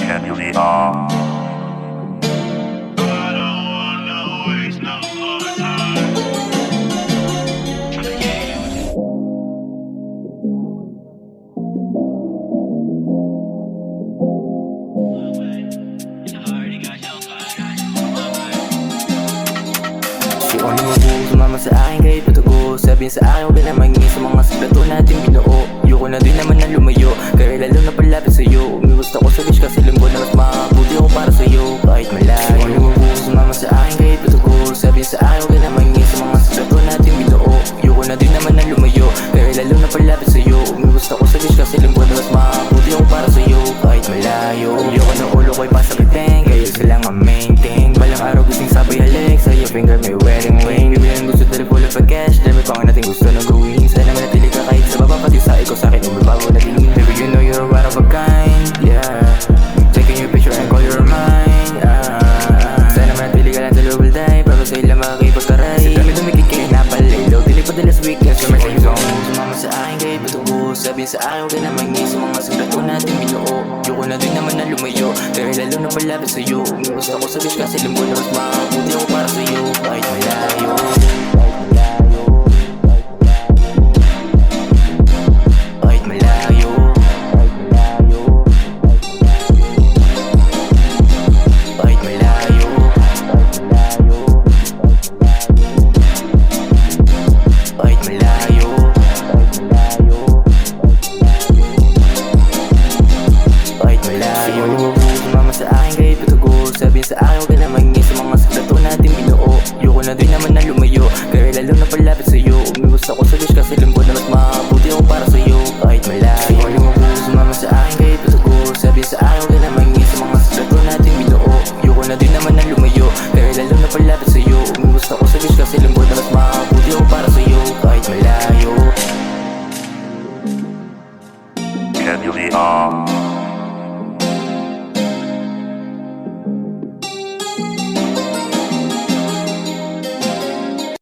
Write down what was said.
emulator. Kung ano mo po sumama sa akin kahit patugo, sabihin sa akin huwag ka na mangingin sa mga siklato natin binuo. Ayoko na din naman na lumayo, kaya lalo na palapit sa'yo. Umiwas ako sa wish kasi linggo na mas makabuti ako para sa'yo kahit malayo. Kung ano mo po sumama sa akin kahit patugo, sabihin sa akin huwag ka na mangingin sa mga siklato natin binuo. Ayoko na din naman na lumayo, kaya lalo na palapit sa'yo. Umiwas ako sa wish kasi linggo na mas makabuti ako para sa'yo kahit malayo. Ayoko na ulo ko'y pasakitin, kayo silang ang main thing. Balang araw gising sabay halik, sa'yo finger may wedding ring. Bibilang gusto dali full of a cash, dami pa nga natin gusto nang gawin. Sana manatili ka kahit sa baba, pati sa ikaw sa'kin umibabaw na tingin. Baby you know you're one of a kind, yeah. Taking your picture and call your mine, Sana manatili ka lang sa lubal day, para sa'yo lang makakipagtaray. Sa dami dumikit kayo napalayo, dili pa dala sa weekends, you're my safe zone. Sumama sa akin kahit patugo, sabihin sa akin huwag ka na mangingin sa mga siklato natin binuo. Ayoko na din naman na lumayo, kaya lalo na palapit sa'yo. Umiwas ako sa wish kasi linggo na mas makabuti ako para sa'yo kahit malayo. Kahit malayo. Kahit malayo. Kahit malayo. Kahit malayo. Sumama sa akin kahit patugo, sabihin sa akin huwag ka na mangingin sa mga siklato natin binuo. Ayoko na din naman na lumayo, kaya lalo na palapit sa'yo. Umiwas ako sa wish kasi linggo na mas makabuti ako para sa'yo kahit malayo. Sumama sa akin